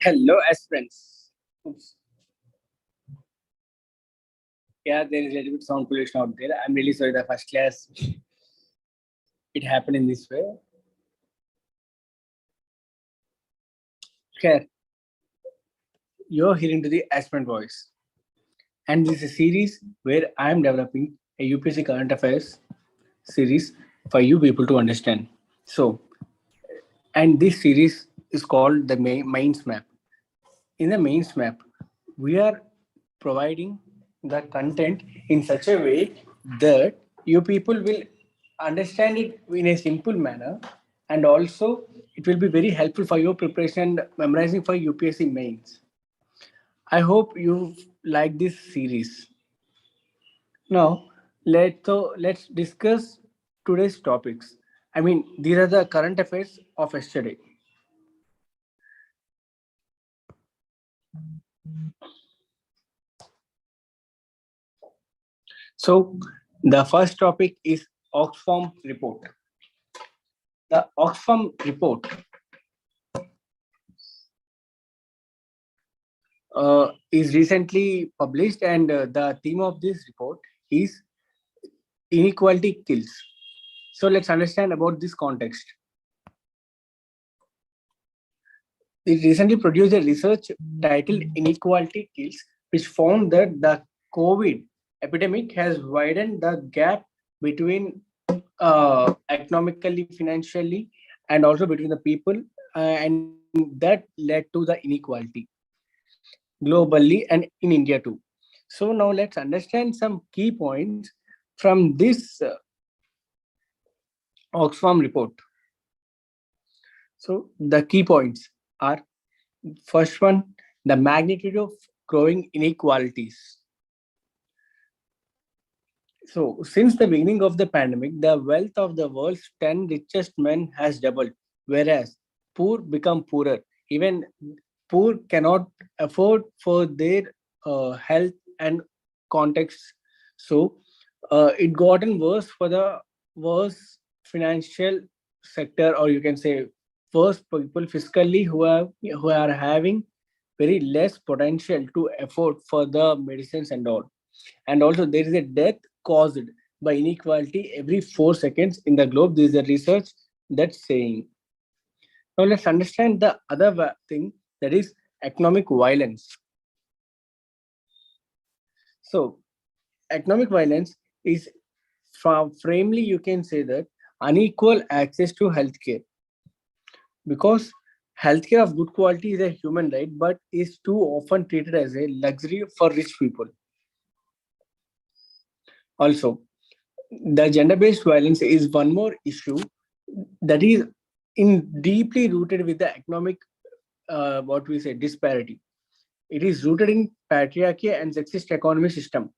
Hello, aspirants. Oops. Yeah, there is a little bit sound pollution out there. I'm really sorry. The first class, it happened in this way. Here, you're hearing to the aspirant voice, and this is a series where I'm developing a UPSC current affairs series for you people to understand. So, and this series is called the MainsMap. In the MainsMap, we are providing the content in such a way that you people will understand it in a simple manner, and also it will be very helpful for your preparation and memorizing for UPSC mains. I hope you like this series. Now let's discuss today's topics. I mean, these are the current affairs of yesterday. So the first topic is Oxform Report. The Oxfam report is recently published, and the theme of this report is inequality kills. So let's understand about this context. It recently produced a research titled Inequality Kills, which found that the COVID epidemic has widened the gap between economically, financially, and also between the people, and that led to the inequality globally and in India too. So now let's understand some key points from this Oxfam report. So the key points are: first one, the magnitude of growing inequalities. So since the beginning of the pandemic, the wealth of the world's 10 richest men has doubled, whereas poor become poorer. Even poor cannot afford for their health and context. So it gotten worse for the worse financial sector, or you can say worse people fiscally who are having very less potential to afford for the medicines and all. And also there is a death caused by inequality every 4 seconds in the globe. This is a research that's saying. Now let's understand the other thing, that is economic violence. So economic violence is framely you can say that unequal access to healthcare, because healthcare of good quality is a human right but is too often treated as a luxury for rich people. Also, the gender based violence is one more issue that is in deeply rooted with the economic what we say disparity. It is rooted in patriarchy and sexist economy system.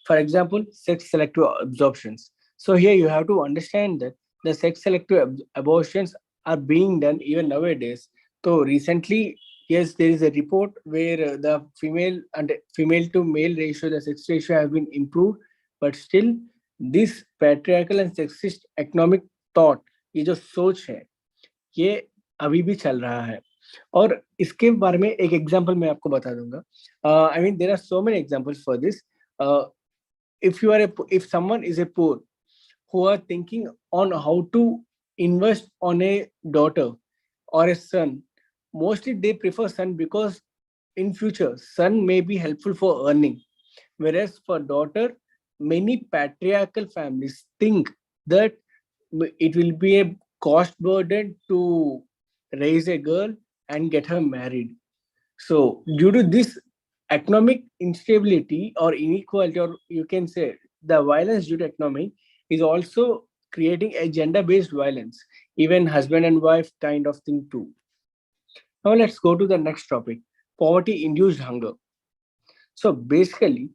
For example, sex selective absorptions. So here you have to understand that the sex selective abortions are being done even nowadays. So recently, yes, there is a report where the female to male ratio, the sex ratio have been improved, but still this patriarchal and sexist economic thought, ये जो सोच है, ये अभी भी चल रहा है. और इसके बारे में एक एग्जांपल मैं आपको बता दूंगा. I mean there are so many examples for this. If someone is a poor who are thinking on how to invest on a daughter or a son, mostly they prefer son because in future son may be helpful for earning, whereas for daughter many patriarchal families think that it will be a cost burden to raise a girl and get her married. So due to this economic instability or inequality, or you can say the violence due to economy, is also creating a gender-based violence, even husband and wife kind of thing too. Now let's go to the next topic: poverty-induced hunger. So basically,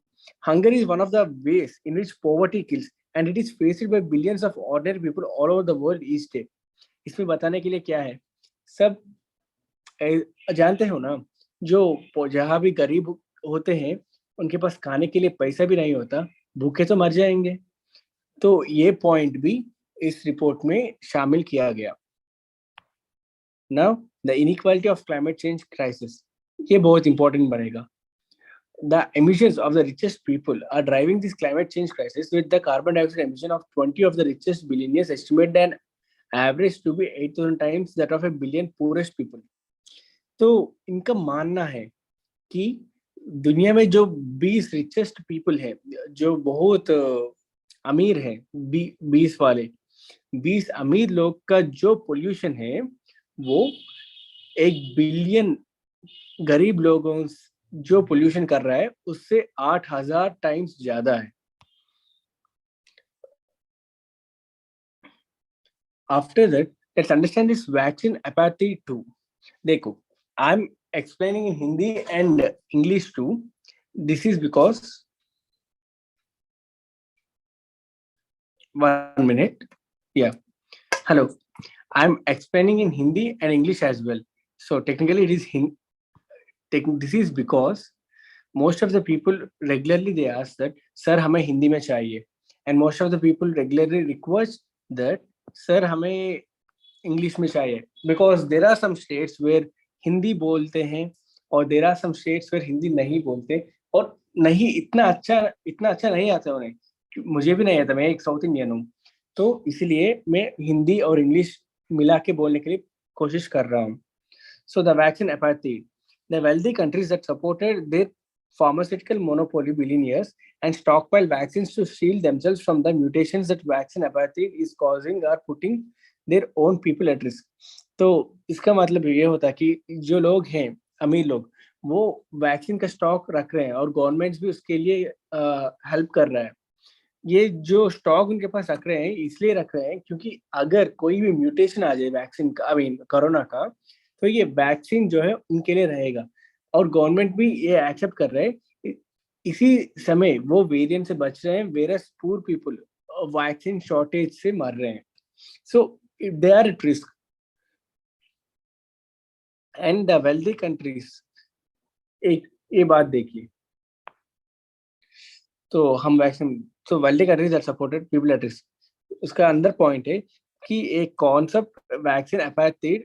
hunger is one of the ways in which poverty kills, and it is faced by billions of ordinary people all over the world each day. इसमें बताने के लिए क्या है, सब जानते हो ना, जो जहाँ भी गरीब होते हैं उनके पास खाने के लिए पैसा भी नहीं होता, भूखे तो मर जाएंगे. तो ये पॉइंट भी इस रिपोर्ट में शामिल किया गया. Now the inequality of climate change crisis. ये बहुत इंपॉर्टेंट बनेगा. The emissions of the richest people are driving this climate change crisis, with the carbon dioxide emission of 20 of the richest billionaires estimated an average to be 8,000 times that of a billion poorest people. तो इनका मानना है कि दुनिया में जो 20 richest people है, जो बहुत अमीर है, 20 वाले 20 अमीर लोग का जो पोल्यूशन है वो 1 बिलियन गरीब लोगों जो पोल्यूशन कर रहा है उससे 8,000 टाइम्स ज्यादा है. After that let's understand this vaccine apathy too. देखो, I am explaining in Hindi and English too. This is because 1 minute. Yeah. Hello. I'm explaining in Hindi and English as well. So technically it is this is because most of the people regularly they ask that sir हमें हिंदी में चाहिए, and most of the people regularly request that sir हमें English में चाहिए, because there are some states where Hindi बोलते हैं और there are some states where Hindi नहीं बोलते, और नहीं इतना अच्छा नहीं आता उन्हें. मुझे भी नहीं आता, मैं एक साउथ इंडियन हूँ, तो इसलिए मैं हिंदी और इंग्लिश मिला के बोलने के लिए कोशिश कर रहा हूँ. So the vaccine apathy, the wealthy countries that supported their pharmaceutical monopoly billionaires and stockpile vaccines to shield themselves from the mutations that vaccine apathy is causing are putting their own people at risk. तो इसका मतलब ये होता है कि जो लोग हैं अमीर लोग वो वैक्सीन का स्टॉक रख रहे हैं और गवर्नमेंट्स भी उसके लिए हेल्प कर रहा है. ये जो स्टॉक उनके पास रख रहे हैं इसलिए रख रहे हैं क्योंकि अगर कोई भी म्यूटेशन आ जाए वैक्सीन का, आई मीन कोरोना का, तो ये वैक्सीन जो है उनके लिए रहेगा, और गवर्नमेंट भी ये एक्सेप्ट कर रहे हैं. इसी समय वो वेरिएंट से बच रहे हैं, whereas poor people vaccine shortage से मर रहे हैं. So they are at risk. And the wealthy countries, एक ये बात देखिए, तो हम वैक्सीन, तो wealthy countries are supported people at risk, उसका अंदर पॉइंट है कि एक कॉन्सेप्ट वैक्सीन अपैथी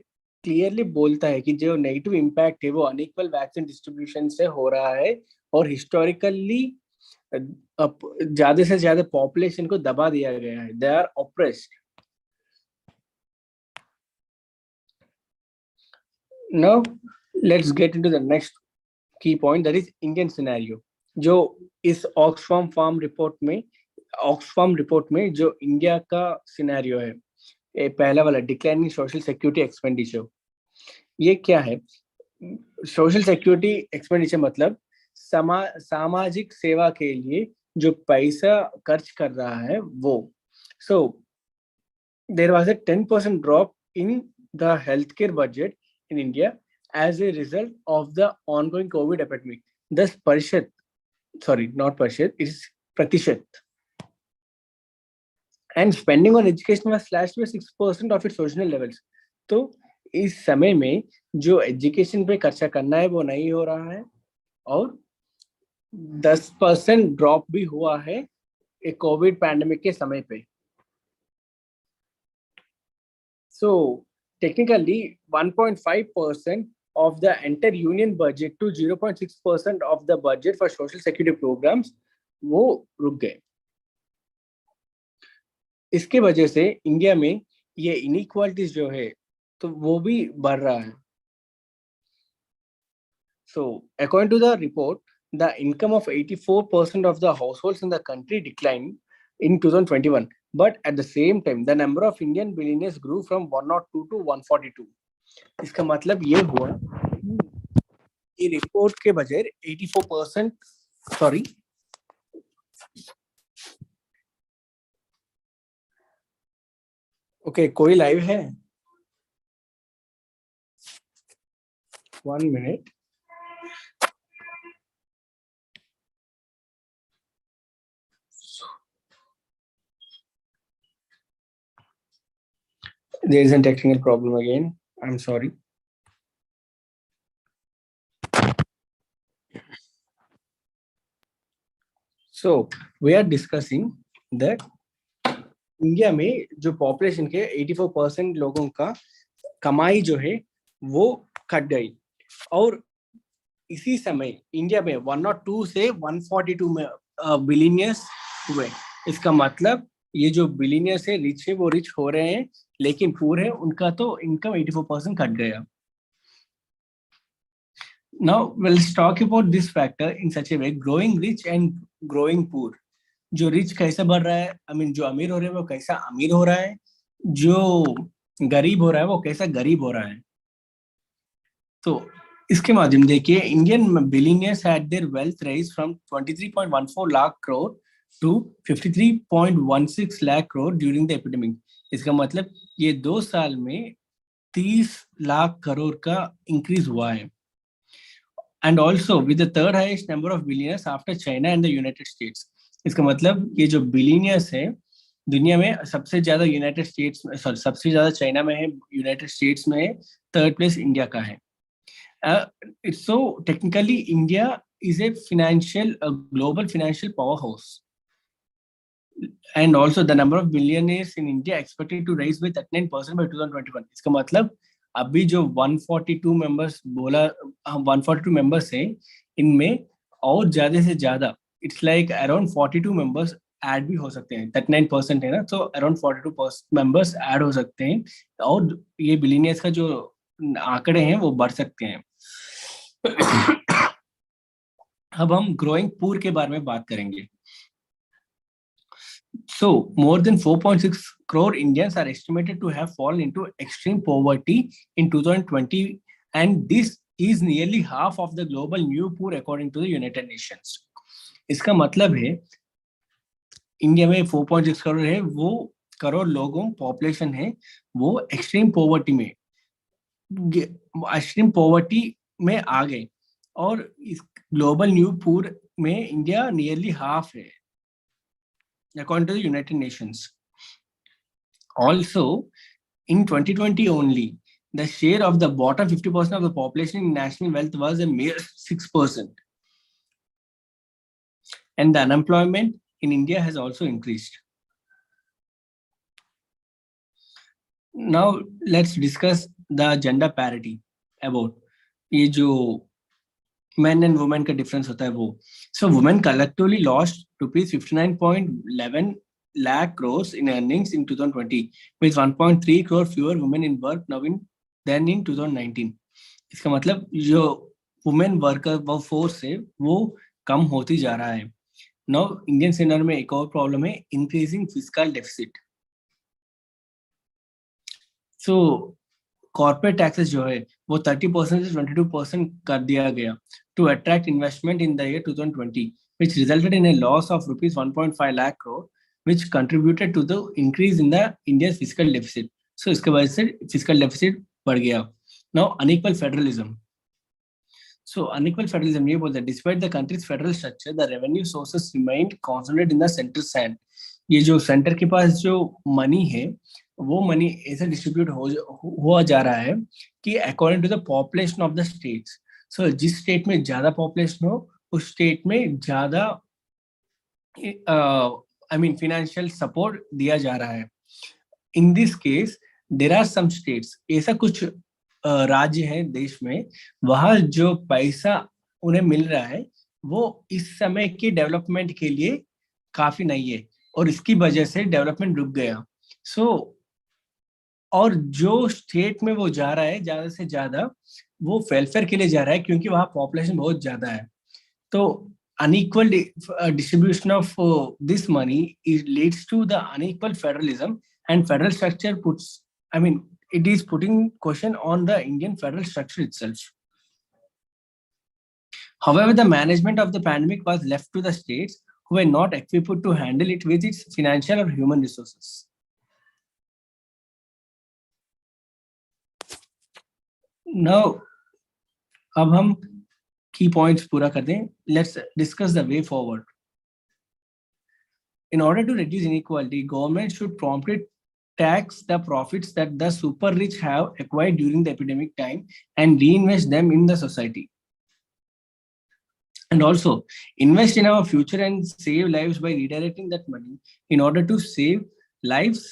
क्लियरली बोलता है कि जो नेगेटिव इम्पैक्ट है वो अनइक्वल वैक्सीन डिस्ट्रीब्यूशन से हो रहा है, और हिस्टोरिकली ज्यादा से ज्यादा पॉपुलेशन को दबा दिया गया है. They are oppressed. Now let's get into the next key point, that is Indian scenario. जो इस ऑक्सफार्म रिपोर्ट में जो इंडिया का सिनेरियो है, पहला वाला डिक्लाइनिंग सोशल सिक्योरिटी एक्सपेंडिचर. ये क्या है? सोशल सिक्योरिटी एक्सपेंडिचर मतलब सामाजिक सेवा के लिए जो पैसा खर्च कर रहा है वो. So there was a 10% drop in the health care budget in India as a result of the ongoing covid epidemic. 10%, sorry, not percent, it is प्रतिशत. And spending on education was slashed by 6% of its original levels. तो इस समय में जो education पे खर्चा करना है वो नहीं हो रहा है, और 10% ड्रॉप भी हुआ है एक कोविड पैंडेमिक के समय पे. So technically 1.5% of the entire union budget to 0.6% of the budget for social security programs वो रुक गए. इसके वजह से इंडिया में ये इनइक्वालिटीज जो है तो वो भी बढ़ रहा है. So according to the report, the income of 84% of the households in the country declined in 2021, but at the same time the number of Indian billionaires grew from 102 to 142. इसका मतलब ये हुआ कि रिपोर्ट के बजाय 84%, सॉरी, ओके, कोई live है? 1 minute. There is a technical problem again. I'm sorry. So we are discussing that India में जो पॉपुलेशन के 84% लोगों का कमाई जो है वो कट गई, और इसी समय इंडिया में 102 से 142 में बिलियनियर्स हुए। इसका मतलब ये जो बिलियनियर्स है, रिच है, वो रिच हो रहे हैं, लेकिन पुअर है उनका तो इनकम 84% घट गया। Now let's talk about this factor in such a way, growing rich and growing poor. जो रिच कैसे बढ़ रहा है, जो अमीर हो रहे हैं वो कैसा अमीर हो रहा है, जो गरीब हो रहा है वो कैसा गरीब हो रहा है। तो इसके माध्यम देखिए, Indian billionaires had their wealth rise from 23.14 lakh crore to 53.16 lakh crore during the epidemic. इसका मतलब ये 2 साल में 30 लाख करोड़ का इंक्रीज हुआ है। And also with the third highest number of billionaires after China and the United states. इसका मतलब ये जो बिलियनियर्स है दुनिया में सबसे ज्यादा यूनाइटेड स्टेट्स में, सॉरी सबसे ज्यादा चाइना में है, यूनाइटेड स्टेट्स में है, थर्ड प्लेस इंडिया का है। So technically India is a global financial powerhouse, and also the number of billionaires in India expected to rise by 39% by 2021। इसका मतलब अभी जो 142 मेंबर्स बोला, हम 142 मेंबर्स हैं, इनमें और ज्यादा से ज्यादा it's like around 42 members add भी हो सकते हैं। 39% है ना, तो अराउंड 42 मेंबर्स ऐड हो सकते हैं, और ये बिलियनियर्स का जो आंकड़े हैं वो बढ़ सकते हैं। अब हम ग्रोइंग पुअर के बारे में बात करेंगे। So, more than 4.6 crore Indians are estimated to have fallen into extreme poverty in 2020, and this is nearly half of the global new poor according to the United Nations। इसका मतलब है India में 4.6 करोड़ है, वो करोड़ लोगों पॉपुलेशन है, वो extreme poverty में आ गए, और इस ग्लोबल न्यू पुअर में इंडिया नियरली हाफ है according to the United Nations। Also, in 2020 only, the share of the bottom 50% of the population in national wealth was a mere 6%. And the unemployment in India has also increased. Now, let's discuss the gender parity about ये जो men and women का difference होता है वो। So, women collectively lost rupees 59.11 lakh crores in earnings in 2020, with 1.3 crore fewer women in work now than in 2019। इसका मतलब जो women worker वो फोर्स है वो कम होती जा रहा है। नाउ इंडियन सिनेरियो में एक और प्रॉब्लम है, इंक्रीजिंग फिस्कल डेफिसिट। सो कॉर्पोरेट टैक्सेस जो है वो 30% से 22% कर दिया गया to attract investment in the year 2020, which resulted in a loss of rupees 1.5 lakh crore, which contributed to the increase in the India's fiscal deficit। So इसके वजह से fiscal deficit बढ़ गया। Now unequal federalism। So unequal federalism ये बोलता है, despite the country's federal structure, the revenue sources remained concentrated in the center's hand। ये जो सेंटर के पास जो मनी है वो मनी ऐसे डिस्ट्रीब्यूट हो जा रहा है कि according to the population of the states. So जिस स्टेट में ज्यादा पॉपुलेशन हो उस स्टेट में ज्यादा फाइनेंशियल सपोर्ट दिया जा रहा है। In this case there are some states, ऐसा कुछ राज्य है देश में, वहां जो पैसा उन्हें मिल रहा है वो इस समय के डेवलपमेंट के लिए काफी नहीं है, और इसकी वजह से डेवलपमेंट रुक गया। सो और जो स्टेट में वो जा रहा है ज्यादा से ज्यादा वो वेलफेयर के लिए जा रहा है, क्योंकि वहां पॉपुलेशन बहुत ज्यादा है। तो unequal distribution of this money leads to the unequal federalism, and federal structure it is putting question on the Indian federal structure itself। However, the management of the pandemic was left to the states who were not equipped to handle it with its financial or human resources। Now, अब हम की points पूरा कर दें। Let's discuss the way forward. In order to reduce inequality, government should promptly tax the profits that the super rich have acquired during the epidemic time and reinvest them in the society। And also invest in our future and save lives by redirecting that money in order to save lives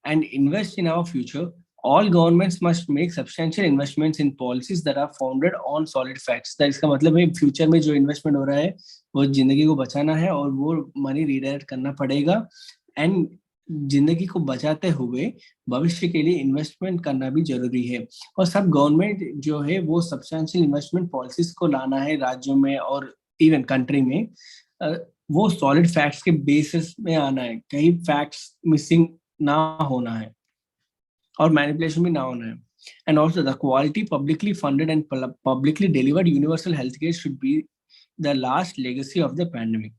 and invest in our future All governments must make substantial investments in policies that are founded on solid facts. तो इसका मतलब है future में जो investment हो रहा है वो जिंदगी को बचाना है और वो मनी रिडायरेक्ट करना पड़ेगा एंड जिंदगी को बचाते हुए भविष्य के लिए इन्वेस्टमेंट करना भी जरूरी है। और सब गवर्नमेंट जो है वो सब्सटेंशियल इन्वेस्टमेंट पॉलिसीज को लाना है राज्यों में और इवन कंट्री में। वो सॉलिड फैक्ट्स के बेसिस में आना है, कहीं फैक्ट्स मिसिंग ना होना है और मैनिपुलेशन भी ना होना है। And also the quality, publicly funded and publicly delivered universal healthcare should be the last legacy of the pandemic.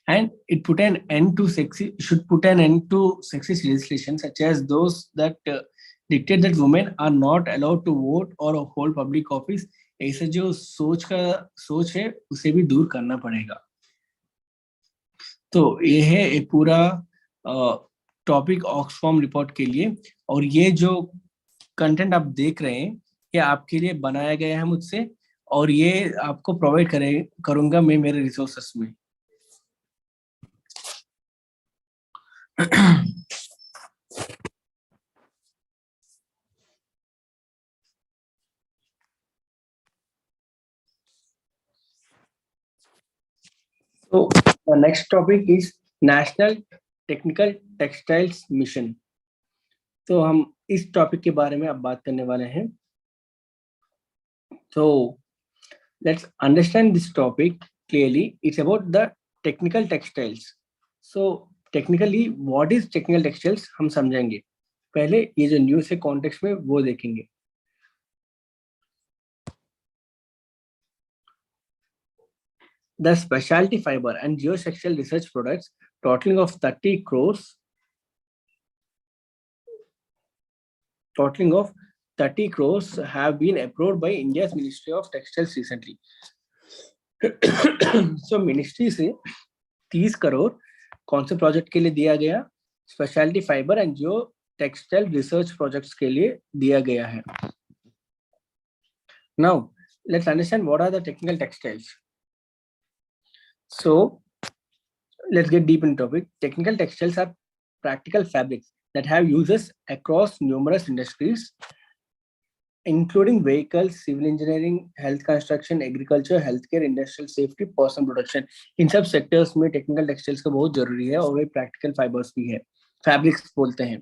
And it put an end to should put an end to sexist legislation such as those that dictate that women are not allowed to vote or hold public office. ऐसे जो सोच है उसे भी दूर करना पड़ेगा। तो ये है एक पूरा टॉपिक ऑक्सफॉर्म रिपोर्ट के लिए। और ये जो कंटेंट आप देख रहे हैं ये आपके लिए बनाया गया है मुझसे और ये आपको प्रोवाइड करूंगा मैं मेरे रिसोर्सेस में। So the next topic is National Technical Textiles Mission. तो हम इस टॉपिक के बारे में अब बात करने वाले हैं। So let's understand this topic clearly. It's about the technical textiles. So technically what is technical textiles हम समझेंगे। पहले ये जो न्यूज़ है कॉन्टेक्स्ट में वो देखेंगे। The specialty fiber and geotextile research products totaling of 30 crores have been approved by India's Ministry of Textiles recently. So ministry से 30 करोड़ कौन से प्रोजेक्ट के लिए दिया गया? Speciality fibre and Jio textile research projects के लिए दिया गया है। Now let's understand what are the technical textiles. So let's get deep into topic. Technical textiles are practical fabrics that have uses across numerous industries, including vehicles, civil engineering, health construction, agriculture, healthcare, industrial safety, personal protection. इन सब sectors में technical textiles का बहुत जरूरी है और वे practical fibres भी है, fabrics बोलते हैं।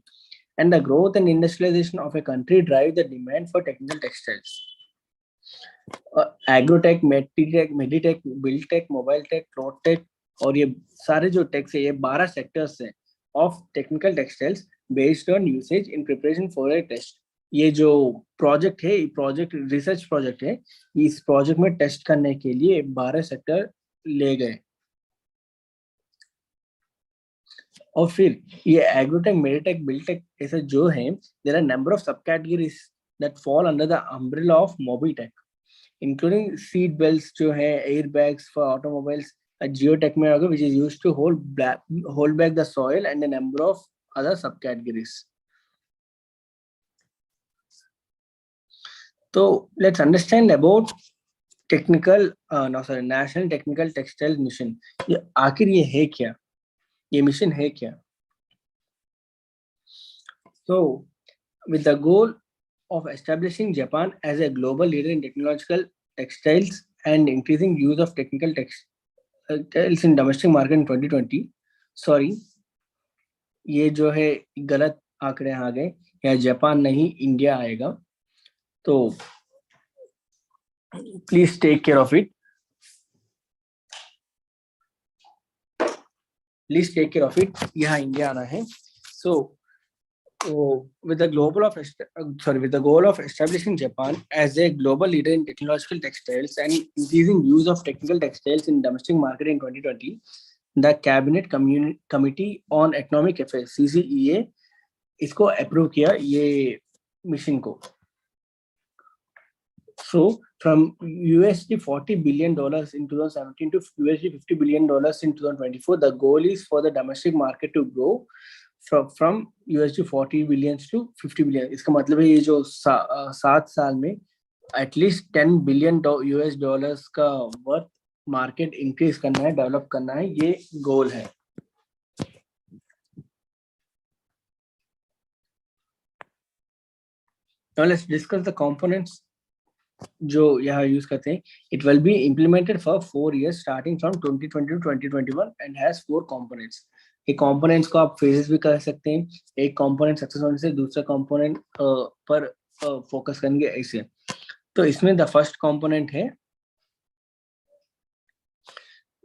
And the growth and industrialization of a country drive the demand for technical textiles. Agrotech, meditech, buildtech, mobile tech, cloth tech और ये सारे जो टेक्स है ये 12 सेक्टर्स हैं of technical textiles based on usage in preparation for a test. ये जो project है, प्रोजेक्ट रिसर्च प्रोजेक्ट है, इस प्रोजेक्ट में टेस्ट करने के लिए 12 सेक्टर ले गए। और फिर ये एग्रोटेक, मेडिटेक, बिल्डटेक ऐसे जो है there are number of sub categories that fall under the umbrella of Mobitech, including seat belts जो है, airbags for automobiles, a geotech में होगा which is used to hold back the soil and a number of other subcategories. So let's understand about National Technical Textile Mission. ये आखिर ये है क्या? ये मिशन है क्या? So with the goal of establishing Japan as a global leader in technological textiles and increasing use of technical textiles in domestic market in 2020. Sorry, ये जो है गलत आंकड़े आ गए, या जापान नहीं इंडिया आएगा, तो please take care of it. यहाँ इंडिया आना है। So with the goal of establishing Japan as a global leader in technological textiles and increasing use of technical textiles in domestic market in 2020, the Cabinet Committee on Economic Affairs (CCEA) इसको approve किया ये mission को। So from USD $40 billion in 2017 to USD $50 billion in 2024, the goal is for the domestic market to grow from USD 40 billion to 50 billion। इसका मतलब है ये जो 7 साल में एटलीस्ट 10 बिलियन US डॉलर्स का वर्थ मार्केट इंक्रीज करना है, डेवलप करना है, ये गोल है। Now let's discuss the components जो यहाँ यूज करते हैं. It will be implemented for 4 years starting from 2020 to 2021 and has 4 components. एक components को आप phases भी कर सकते हैं. एक component सक्सेस होने से दूसरा component पर फोकस करेंगे ऐसे. तो इसमें द फर्स्ट component है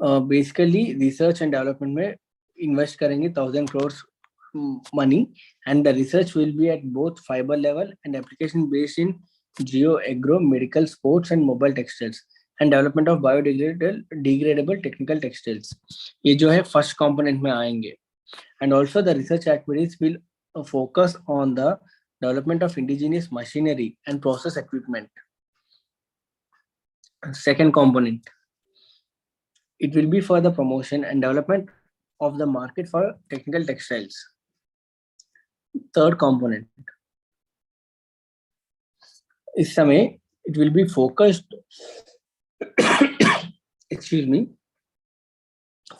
बेसिकली रिसर्च एंड डेवलपमेंट में इन्वेस्ट करेंगे 1000 crores money, and the research will be at both fiber level and application based in geo, agro, medical, sports and mobile textiles and development of biodegradable technical textiles. ये जो है first component में आएंगे. And also the research activities will focus on the development of indigenous machinery and process equipment. Second component, it will be for the promotion and development of the market for technical textiles. Third component, इस समय it will be focused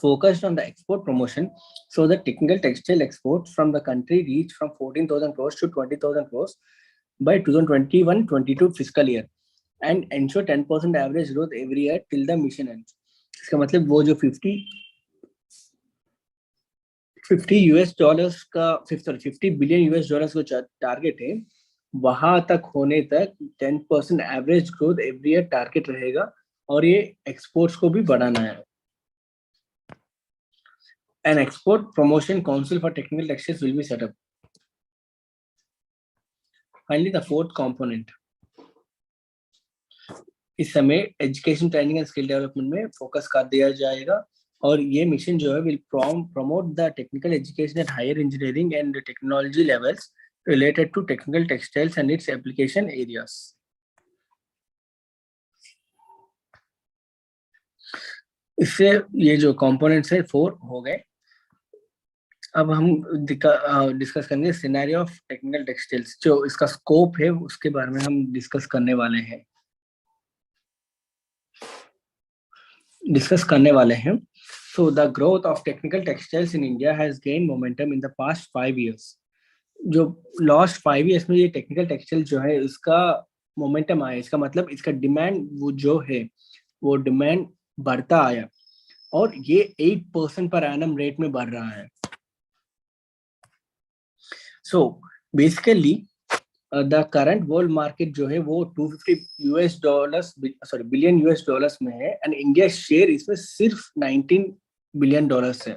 focused on the export promotion, so the technical textile exports from the country reach from 14,000 crores to 20,000 crores by 2021-22 fiscal year and ensure 10% average growth every year till the mission ends. इसका मतलब वो जो 50 US dollars का 50 billion US dollars का target है, वहां तक होने तक 10% average growth every year target रहेगा और ये एक्सपोर्ट्स को भी बढ़ाना है. An export promotion council for technical textiles will be set up. Finally, the fourth component, इस समय education training and skill development में फोकस कर दिया जाएगा और ये मिशन जो है will promote the technical education at higher engineering and technology levels related to technical textiles and its application areas. इससे ये जो कंपोनेंट्स है 4 हो गए. अब हम डिस्कस करेंगे सिनेरियो ऑफ टेक्निकल टेक्सटाइल्स. जो इसका स्कोप है उसके बारे में हम डिस्कस करने वाले हैं. So the growth of technical textiles in India has gained momentum in the past 5 years. जो last 5 years में ये टेक्निकल टेक्सटाइल जो है इसका मोमेंटम आया. इसका मतलब इसका डिमांड वो जो है वो डिमांड बढ़ता आया और ये 8% पर एनम रेट में बढ़ रहा है. So basically the current world market जो है वो 250 बिलियन US डॉलर्स में है and India शेयर इसमें सिर्फ 19 बिलियन डॉलर्स है.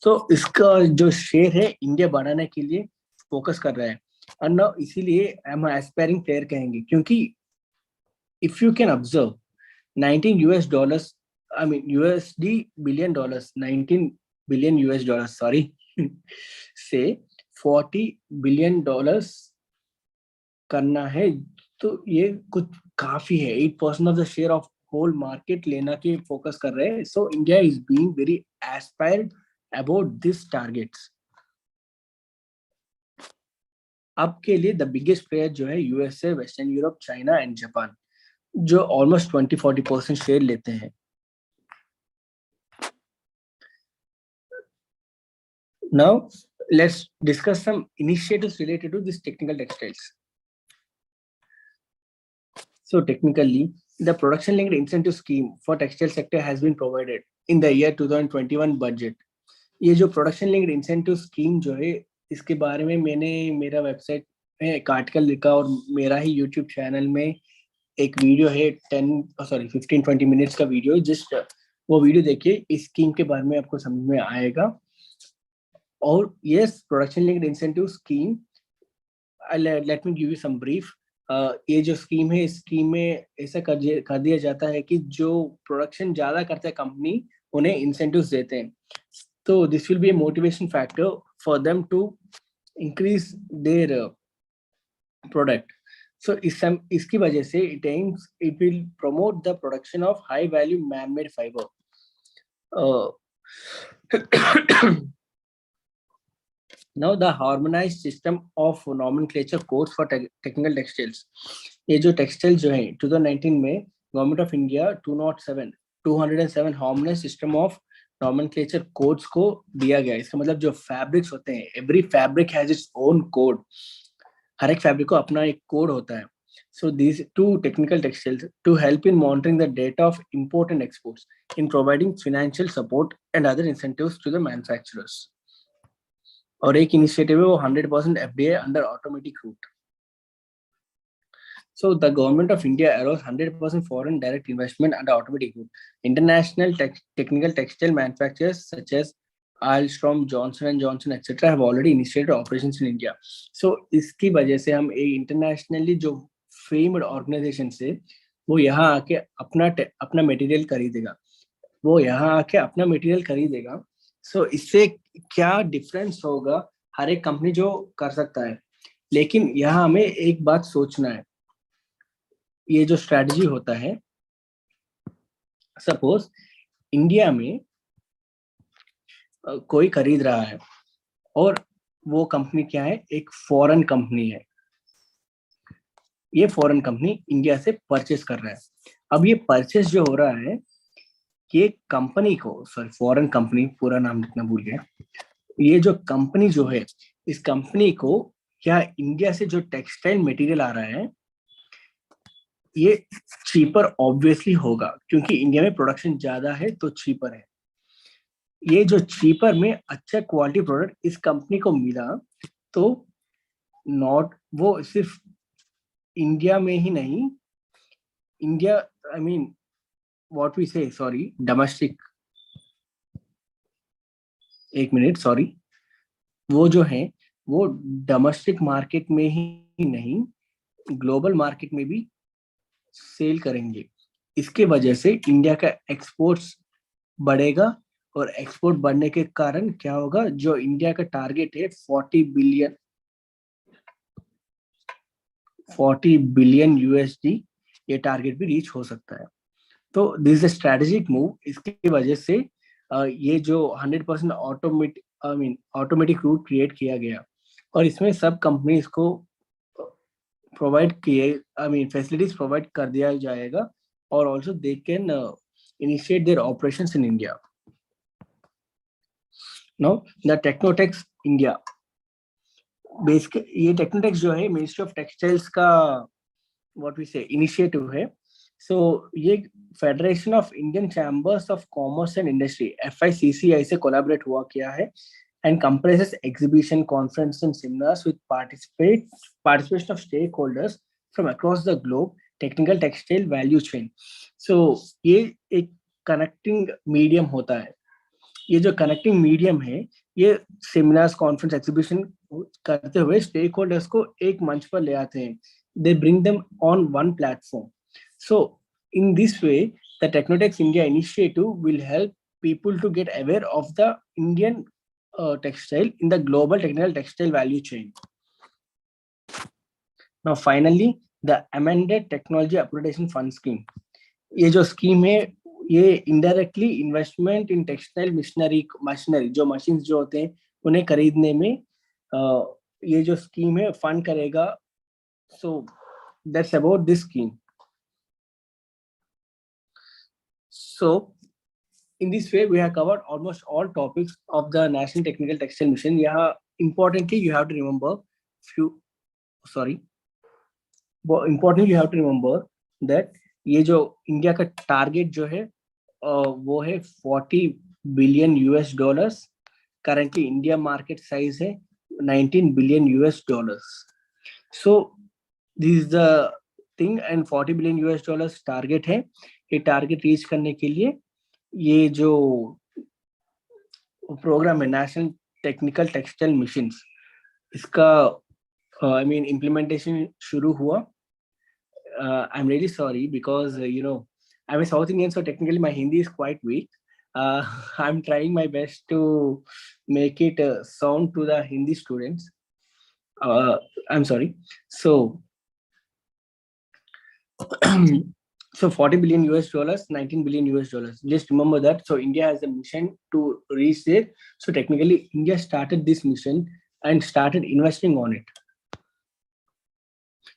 तो इसका जो शेयर है इंडिया बढ़ाने के लिए फोकस कर रहा है और ना इसीलिए हम एस्पायरिंग प्लेयर कहेंगे, क्योंकि if you can observe 19 US dollars I mean USD billion dollars 19 billion US dollars से 40 बिलियन डॉलर्स करना है तो ये कुछ काफी है. 8% of the share of whole market लेना के फोकस कर रहे हैं. So India is being very aspired about this targets. अब के लिए द बिगेस्ट प्लेयर जो है USA, western Europe, China and Japan, जो ऑलमोस्ट 20-40% शेयर लेते हैं. Now let's discuss some initiatives related to this technical textiles. So technically, the production linked incentive scheme for textile sector has been provided in the year 2021 budget. ये जो production linked incentive scheme जो है इसके बारे में मैंने मेरा website में एक आर्टिकल लिखा और मेरा ही यूट्यूब चैनल में एक वीडियो है 15-20 मिनट्स का वीडियो. जस्ट वो वीडियो देखिए, इस स्कीम के बारे में आपको समझ में आएगा. और yes, production linked incentive scheme, let me give you some brief. ये जो स्कीम है, इस स्कीम में ऐसा कर दिया जाता है कि जो प्रोडक्शन ज्यादा करता है कंपनी उन्हें इंसेंटिव्स देते हैं. तो this will be a motivation factor for them to increase their product. So इसकी वजह से it will promote the production of high value man made fibre. Now the harmonized system of nomenclature codes for technical textiles. ये जो textile जो है 2019 में government of India 207 harmonised system of nomenclature codes को दिया गया. इसका मतलब जो फैब्रिक्स होते हैं, every fabric has its own code. हर एक फैब्रिक को अपना एक कोड होता है. So these two technical textiles to help in monitoring the data of import and exports, in providing financial support and other incentives to the manufacturers. और एक initiative है वो 100% FDA under automatic route. So the government of India allows 100% foreign direct investment under automatic route. International technical textile manufacturers such as Alstom, Johnson & Johnson, etc. have already initiated operations in India. So इसकी वजह से हम एक internationally जो famed organization से वो यहाँ आके अपना मटेरियल खरीदेगा. वो यहाँ आके अपना मटेरियल खरीदेगा. सो इससे क्या डिफरेंस होगा, हर एक कंपनी जो कर सकता है. लेकिन यहाँ हमें एक बात सोचना है. ये जो स्ट्रैटेजी होता है, सपोज इंडिया में कोई खरीद रहा है और वो कंपनी क्या है, एक फॉरेन कंपनी है. ये फॉरेन कंपनी इंडिया से परचेस कर रहा है. अब ये परचेस जो हो रहा है, ये कंपनी को, सॉरी फॉरेन कंपनी, पूरा नाम लिखना भूल गया. ये जो कंपनी जो है, इस कंपनी को क्या इंडिया से जो टेक्सटाइल मटेरियल आ रहा है ये चीपर ऑब्वियसली होगा, क्योंकि इंडिया में प्रोडक्शन ज्यादा है तो चीपर है. ये जो चीपर में अच्छा क्वालिटी प्रोडक्ट इस कंपनी को मिला, तो नॉट वो सिर्फ इंडिया में ही नहीं, India I mean what we say, sorry domestic, एक मिनट सॉरी, वो जो है वो डोमेस्टिक मार्केट में ही नहीं, ग्लोबल मार्केट में भी सेल करेंगे. इसके वजह से इंडिया का एक्सपोर्ट्स बढ़ेगा, और एक्सपोर्ट बढ़ने के कारण क्या होगा, जो इंडिया का टारगेट है 40 बिलियन यूएसडी, ये टारगेट भी रीच हो सकता है. तो दिस इज स्ट्रेटेजिक मूव. इसकी वजह से ये जो 100% ऑटोमेटिक रूट क्रिएट किया गया, और इसमें सब कंपनीज को प्रोवाइड किए, फैसिलिटीज प्रोवाइड कर दिया जाएगा, और also they can initiate their operations in India. Now the Technotex India, basic ये टेक्नोटेक्स जो है मिनिस्ट्री ऑफ टेक्सटाइल्स का व्हाट वी से इनिशिएटिव है. सो ये federation of Indian chambers of commerce and industry FICCI से collaborate हुआ किया है, and comprises exhibition, conference and seminars with participation of stakeholders from across the globe, technical textile value chain. So ये एक connecting medium होता है. ये जो connecting medium है, ये seminars, conference, exhibition करते हुए stakeholders को एक मंच पर ले आते हैं. They bring them on one platform. So in this way, the Technotex India initiative will help people to get aware of the Indian textile in the global technical textile value chain. Now finally, the amended technology upgradation fund scheme. ये जो scheme है, ये indirectly investment in textile machinery, जो machines जो होते हैं उन्हें खरीदने में ये जो स्कीम है फंड करेगा. So that's about this scheme. So in this way, we have covered almost all topics of the National Technical Textile Mission. यहाँ importantly, you have to remember importantly, you have to remember that ये जो India का target जो है वो है $40 billion. Currently India market size है $19 billion. So this is the thing, and $40 billion target है. ये टारगेट रीच करने के लिए ये जो प्रोग्राम है नेशनल टेक्निकल टेक्सटाइल मिशन, इसका इम्प्लीमेंटेशन शुरू हुआ. आई am really sorry because I am a South Indian, so technically my Hindi is quite weak. I'm trying my best to make it sound to the Hindi students. I'm sorry. So so $40 billion, $19 billion. Just remember that. So India has a mission to reach there. So technically, India started this mission and started investing on it.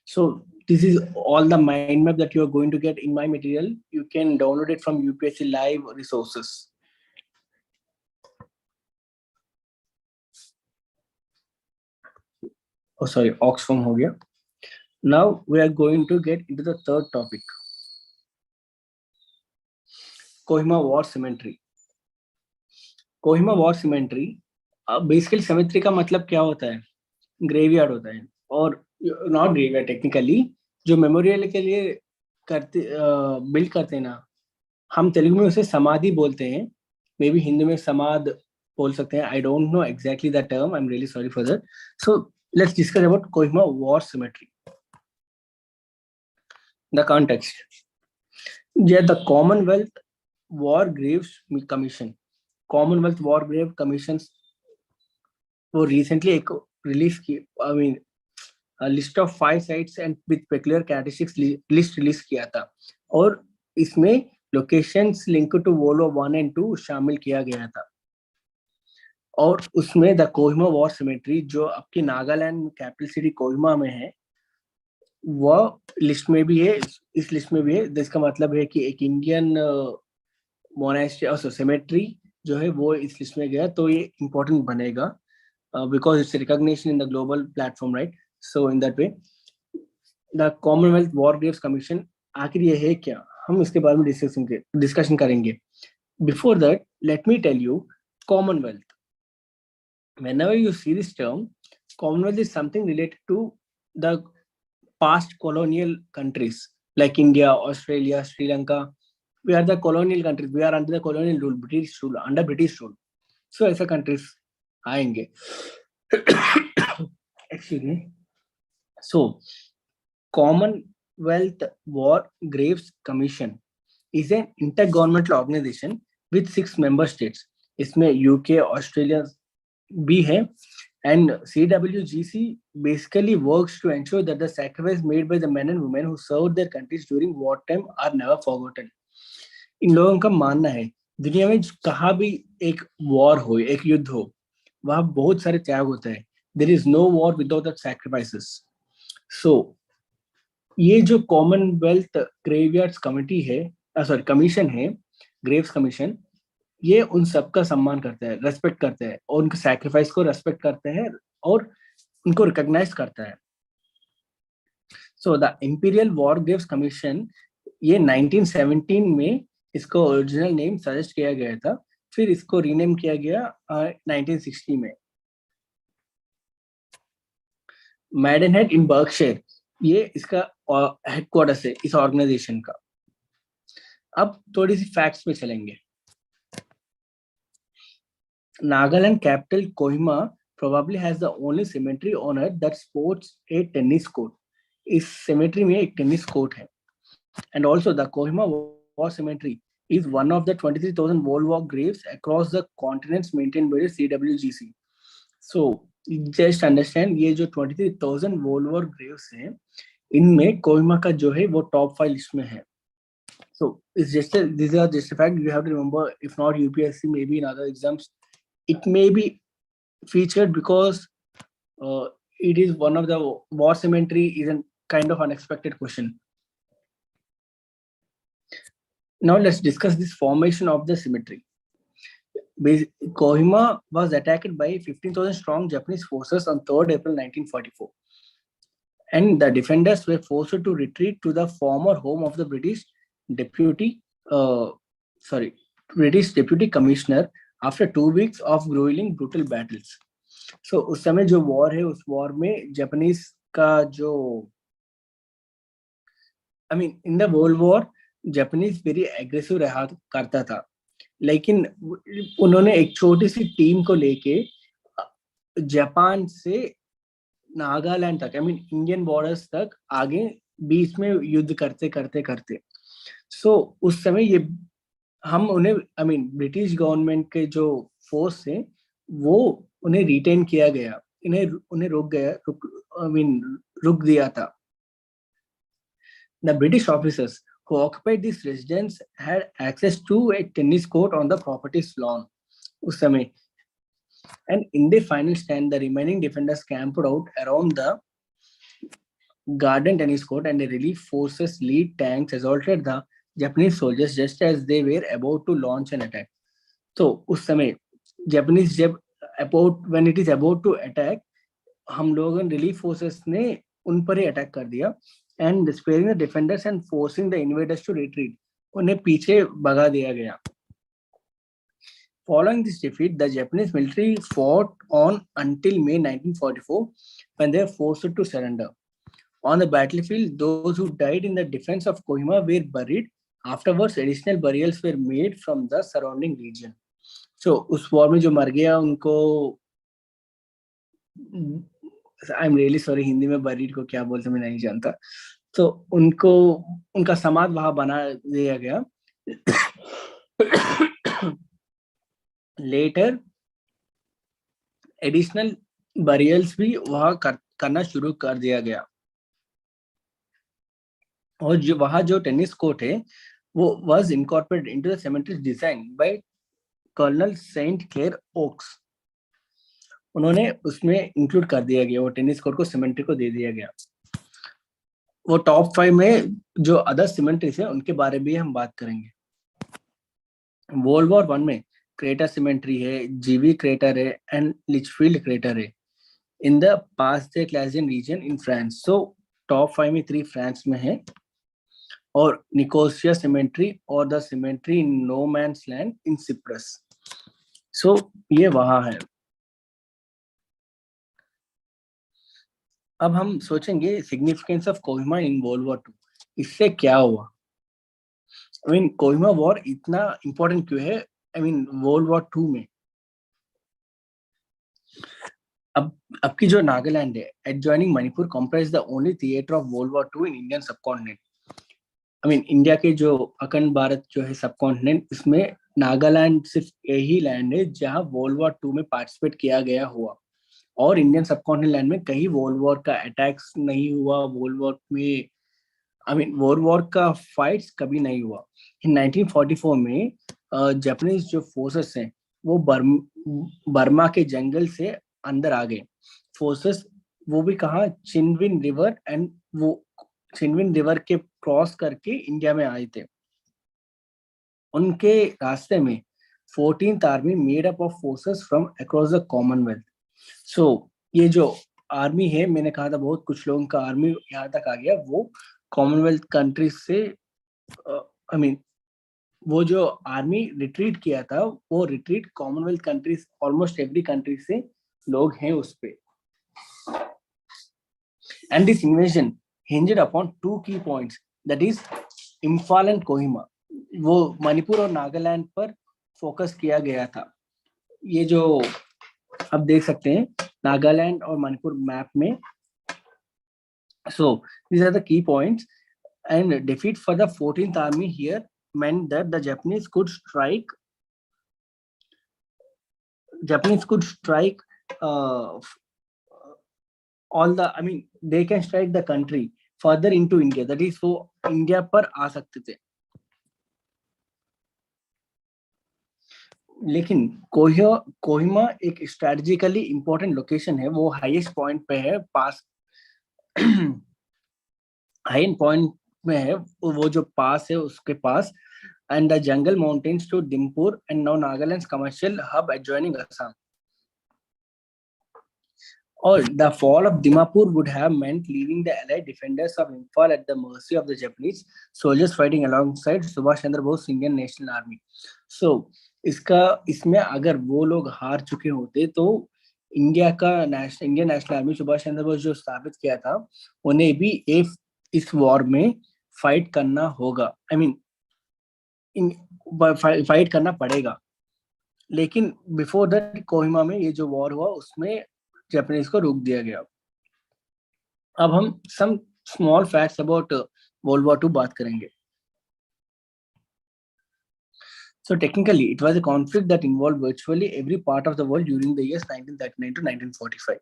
So this is all the mind map that you are going to get in my material. You can download it from UPSC Live resources. Oxform हो गया. Now we are going to get into the third topic. Kohima War Cemetery. Kohima War Cemetery, basically cemetery का मतलब क्या होता है? Graveyard होता है, और नॉट ग्रेवयार्ड टेक्निकली, जो मेमोरियल के लिए करते बिल्ड करते हैं ना, हम तेलुगु में उसे समाधि बोलते हैं, मे बी हिंदी में समाध बोल सकते हैं. I don't know exactly the term, I am really sorry for that. So let's discuss about Kohima war cemetery. The context. The Commonwealth war graves commission. Commonwealth war grave commission वो recently एक release की, I mean list of 5 sites and with peculiar characteristics list release किया था, और इसमें locations link to world war 1 and 2 शामिल किया गया था. और उसमें द कोहिमा वॉर सिमेट्री, जो आपकी नागालैंड कैपिटल सिटी कोहिमा में है, वह लिस्ट में भी है. इस लिस्ट में भी है. इसका मतलब है कि एक इंडियन मोनास्ट्री और सिमेट्री जो है वो इस लिस्ट में गया, तो ये इंपॉर्टेंट बनेगा because it's recognition in the global platform, right? So in that way the Commonwealth war graves commission आखिर ये है क्या, हम इसके बारे में डिस्कशन करेंगे. Before that let me tell you Commonwealth. Whenever you see this term, Commonwealth is something related to the past colonial countries like India, Australia, Sri Lanka. We are the colonial countries. We are under the colonial rule, British rule, under British rule. So ऐसे countries आएंगे. Excuse me. So Commonwealth War Graves Commission is an intergovernmental organization with 6 member states. इसमें UK, Australia भी है, and CWGC basically works to ensure that the sacrifice made by the men and women who served their countries during wartime are never forgotten. इन लोगों का मानना है दुनिया में कहाँ भी एक वॉर हो, एक युद्ध हो, वहाँ बहुत सारे त्याग होते हैं. There is no war without that sacrifices. So ये जो कॉमनवेल्थ ग्रेवयार्ड्स कमिटी है, सॉरी कमीशन है, ग्रेव्स कमीशन, ये उन सबका सम्मान करते हैं, रेस्पेक्ट करते हैं, और उनके सैक्रिफाइस को रेस्पेक्ट करते हैं और उनको रिकॉग्नाइज करता है. So the imperial war graves commission, ये 1917 में इसको ओरिजिनल नेम सजेस्ट किया गया था, फिर इसको रीनेम किया गया 1960 में. मैडनहेड इन बर्कशायर, ये इसका हेडक्वार्टर्स है इस ऑर्गेनाइजेशन का. अब थोड़ी सी फैक्ट्स पे चलेंगे. Nagaland capital Kohima probably has the only cemetery on earth that sports a tennis court. इस cemetery में एक tennis court है. And also the Kohima War Cemetery is one of the 23,000 World War graves across the continents maintained by the CWGC. So just understand, ये जो 23,000 World War graves हैं, इनमें कोहिमा का जो है वो top 5 लिस्ट में है. So it's just these are just a fact you have to remember. If not UPSC, maybe in other exams it may be featured because it is one of the war cemetery is a kind of unexpected question. Now let's discuss this formation of the cemetery. Kohima was attacked by 15,000 strong Japanese forces on 3rd April 1944, and the defenders were forced to retreat to the former home of the British Deputy Commissioner after 2 weeks of grueling brutal battles. So उस समय जो war है, उस war में Japanese का जो, I mean in the world war Japanese very aggressive रहा करता था, लेकिन उन्होंने एक छोटी सी टीम को लेके जापान से नागालैंड तक, आई मीन इंडियन बॉर्डर्स तक आगे बीच में युद्ध करते करते करते. सो उस समय ये हम उन्हें, आई मीन ब्रिटिश गवर्नमेंट के जो फोर्स है वो उन्हें रिटेन किया गया, उन्हें रुक दिया था. The British officers who occupied this residence had access to a tennis court on the property's lawn उस समय, and in the final stand the remaining defenders camped out around the garden tennis court, and the relief forces lead tanks assaulted the Japanese soldiers just as they were about to launch an attack. तो उस समय Japanese जब when it is about to attack, हम लोगों ने relief forces ने उन पर ही अटैक कर दिया and despairing the defenders and forcing the invaders to retreat, उन्हें पीछे भगा दिया गया. Following this defeat, the Japanese military fought on until May 1944 when they were forced to surrender. On the battlefield, those who died in the defense of Kohima were buried. Afterwards, additional burials were made from the surrounding region. So, उस war में जो मर गया उनको, आई am really sorry, Hindi में buried को क्या बोलते मैं नहीं जानता. तो उनको उनका समाधि वहां बना दिया गया. लेटर एडिशनल बरियल्स भी वहां करना शुरू कर दिया गया. और जो वहां जो टेनिस कोर्ट है वो was incorporated into the cemetery design by colonel Saint Clair Oakes. उन्होंने उसमें इंक्लूड कर दिया गया, वो टेनिस कोर्ट को cemetery को दे दिया गया. वो टॉप 5 में जो अदर cemeteries है उनके बारे में भी हम बात करेंगे. वर्ल्ड वॉर 1 में क्रेटर cemetery है, जीवी क्रेटर है एंड लिचफील्ड क्रेटर है in the Pas de Calais region in France. So top 5 में 3 फ्रांस में है और निकोसिया cemetery और the cemetery in no man's land in Cyprus. So ये वहां है. अब हम सोचेंगे significance of Kohima in world war 2. इससे क्या हुआ? आई मीन कोहिमा वॉर इतना इंपॉर्टेंट क्यों है आई मीन वर्ल्ड वॉर 2 में? अब की जो नागालैंड है adjoining Manipur comprise the only theatre of world war 2 in Indian subcontinent. I mean India के जो अखंड भारत जो है सबकॉन्टिनेंट, इसमें नागालैंड सिर्फ यही लैंड है जहां वर्ल्ड वॉर 2 में पार्टिसिपेट किया गया हुआ. और इंडियन सबकॉन्टिनेंट लैंड में कहीं वर्ल्ड वॉर का अटैक्स नहीं हुआ. वर्ल्ड वॉर में आई मीन वर्ल्ड वॉर का फाइट्स कभी नहीं हुआ. इन 1944 में जापानीज जो फोर्सेस हैं वो बर्मा के जंगल से अंदर आ गए. फोर्सेस वो भी कहा चिनविन रिवर एंड वो चिनविन रिवर के क्रॉस करके इंडिया में आए थे. उनके रास्ते में 14th army made up of forces from across the Commonwealth. So ये जो आर्मी है, मैंने कहा था बहुत कुछ लोगों का आर्मी यहाँ तक आ गया, वो कॉमनवेल्थ कंट्रीज से आई मीन वो जो आर्मी रिट्रीट किया था वो retreat Commonwealth countries almost every country से लोग हैं उस पे. And this invasion hinged upon 2 key points, that is Imphal and Kohima. वो मणिपुर और नागालैंड पर फोकस किया गया था. ये जो आप देख सकते हैं नागालैंड और मणिपुर मैप में. सो these are the key points and defeat for the 14th army here meant that the Japanese could strike all the, I mean they can strike the country further into India, that is वो India पर आ सकते थे. लेकिन कोहिमा एक strategically important location है. वो highest point पे है, पास हाई पॉइंट में है वो जो पास है उसके पास. And the jungle mountains to Dimapur and now Nagaland commercial hub adjoining Assam. Or the fall of Dimapur would have meant leaving the allied defenders of Imphal at the mercy of the Japanese soldiers fighting alongside Subhash Chandra Bose Indian National Army. So इसमें अगर वो लोग हार चुके होते तो Indian national army Subhash Chandra Bose जो स्थापित किया था उन्हें भी इस वॉर में फाइट करना होगा. आई मीन फाइट करना पड़ेगा. लेकिन बिफोर दैट कोहिमा में ये जो वॉर हुआ उसमें जापानीज को रोक दिया गया. अब हम some small facts about World war 2 बात करेंगे. So technically, it was a conflict that involved virtually every part of the world during the years 1939 to 1945.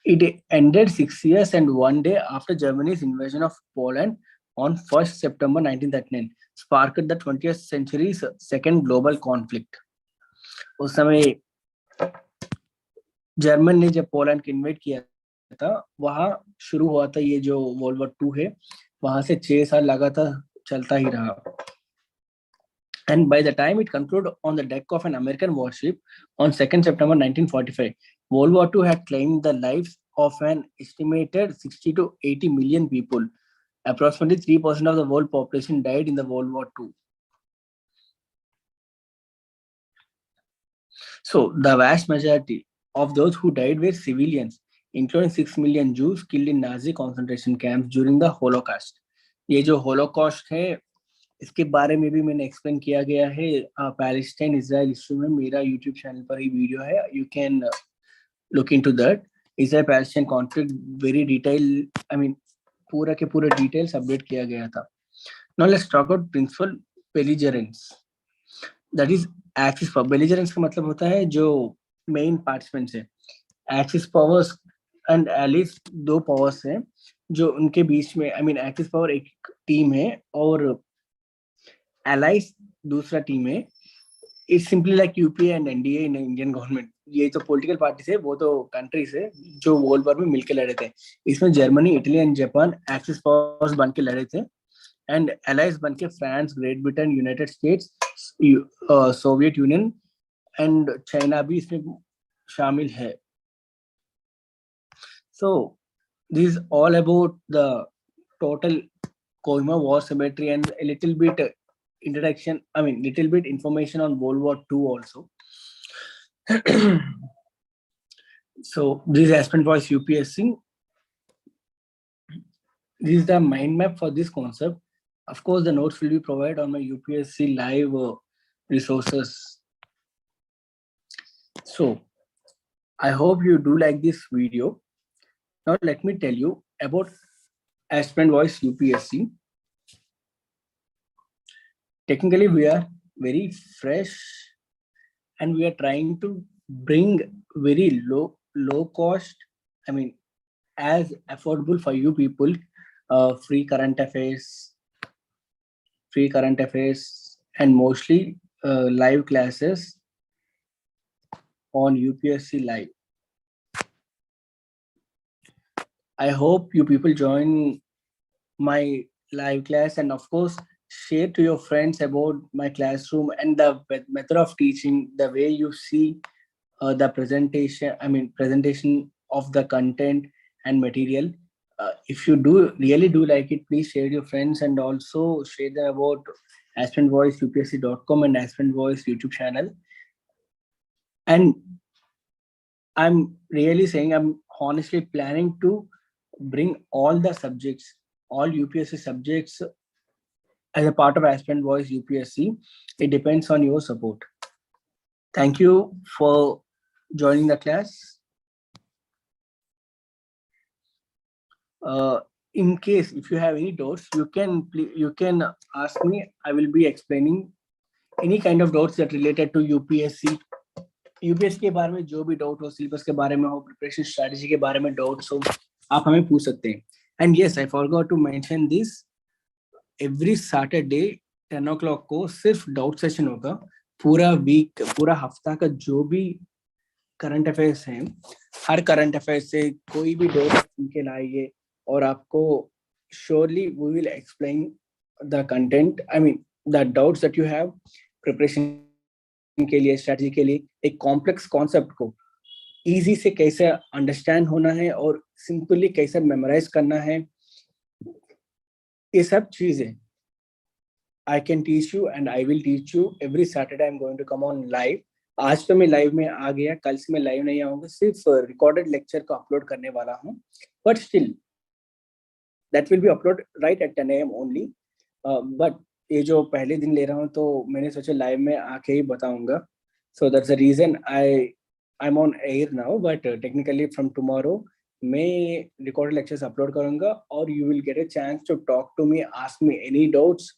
It ended 6 years and 1 day after Germany's invasion of Poland on 1st September 1939, sparked the 20th century's second global conflict. उस समय German ने जब Poland को InvIT किया था वहां शुरू हुआ था ये जो वर्ल्ड वॉर 2 है. वहां से 6 साल लगातार चलता ही रहा. And by the time it concluded on the deck of an American warship on 2nd September 1945, World War II had claimed the lives of an estimated 60 to 80 million people. Approximately 3% of the world population died in the World War II. So the vast majority of those who died were civilians, including 6 million Jews killed in Nazi concentration camps during the Holocaust. ये जो Holocaust है इसके बारे में भी मैंने explain किया गया है पैलेस्टाइन इजराइल इशू में मेरा यूट्यूब चैनल पर ही वीडियो है you can look into that Israel Palestine conflict very detail I mean पूरा के पूरे डिटेल्स अपडेट किया गया था now let's talk about principal belligerents that is axis power belligerents का मतलब होता है जो मेन पार्टिसिपेंट्स है एक्सिस पावर्स एंड एलिस दो पावर्स हैं जो उनके बीच में आई मीन एक्सिस पावर एक टीम है और एलाइज दूसरा टीम है it's simply like UPA and NDA in Indian government ये जो पॉलिटिकल पार्टीज है वो तो कंट्रीज है जो वर्ल्ड वॉर में मिलकर लड़े थे इसमें Germany Italy and Japan axis powers बन के लड़े थे एंड एलाइज बन के France great Britain United states Soviet union and China भी इसमें शामिल है so this is all about the total Kohima war cemetery and a little bit introduction, I mean, little bit information on World War II also. So this is Aspen Voice UPSC. This is the mind map for this concept. Of course, the notes will be provided on my UPSC live resources. So I hope you do like this video. Now let me tell you about Aspen Voice UPSC. Technically, we are very fresh and we are trying to bring very low cost, I mean, as affordable for you people, free current affairs and mostly live classes on UPSC Live. I hope you people join my live class and of course share to your friends about my classroom and the method of teaching, the way you see the presentation of the content and material. If you really do like it, please share your friends and also share them about aspenvoiceupsc.com and Aspen Voice YouTube channel. And I'm really saying I'm honestly planning to bring all the subjects, all UPSC subjects as a part of Aspen Voice UPSC. It depends on your support. Thank you for joining the class. In case if you have any doubts, you can ask me. I will be explaining any kind of doubts that related to UPSC. UPSC के बारे में जो भी doubt हो, syllabus के बारे में हो, प्रिपरेशन स्ट्रेटजी के बारे में डाउट्स हो, आप हमें पूछ सकते हैं. And yes, I forgot to mention this, every Saturday 10 o'clock को सिर्फ डाउट सेशन होगा. पूरा वीक, पूरा हफ्ता का जो भी करंट अफेयर्स हैं, हर करंट अफेयर्स से कोई भी डाउट उनके लाइए और आपको surely we will explain the content, I mean the doubts that you have. Preparation के लिए, स्ट्रेटजी के लिए, एक कॉम्प्लेक्स कॉन्सेप्ट को इजी से कैसे अंडरस्टैंड होना है और सिंपली कैसे मेमोराइज करना है, ये सब चीजें I can teach you and I will teach you. Every Saturday I am going to come on live. आज तो मैं लाइव में आ गया, कल से मैं लाइव नहीं आऊंगा, सिर्फ रिकॉर्डेड लेक्चर को अपलोड करने वाला हूँ, but still that will be upload right at 10 AM only. But ये जो पहले दिन ले रहा हूँ तो मैंने सोचा लाइव में आके ही बताऊंगा. So that's the reason I am on air now, but technically from tomorrow मैं रिकॉर्डेड लेक्चर्स अपलोड करूंगा और you will get a chance to talk to me, ask me any doubts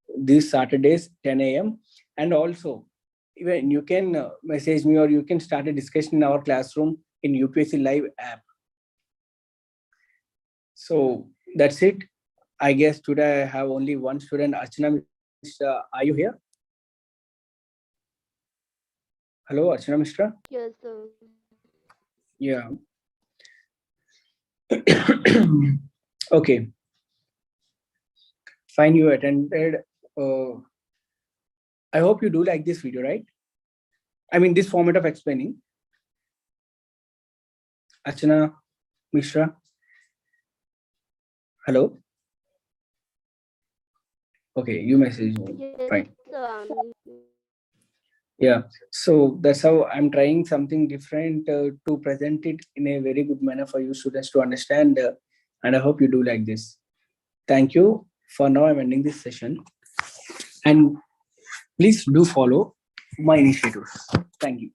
this Saturdays 10 AM. And also even you can message me or you can start a discussion in our classroom in UPSC Live app. So that's it. I guess today I have only one student, Archana Mishra. Are you here? Hello, Archana Mishra. Yes, sir. Yeah. Okay. Fine, you attended. I hope you do like this video, right? I mean, this format of explaining. Archana Mishra. Hello. Okay, you message me. Fine. Yeah, so that's how I'm trying something different to present it in a very good manner for you students to understand. And I hope you do like this. Thank you. For now, I'm ending this session. And please do follow my initiatives. Thank you.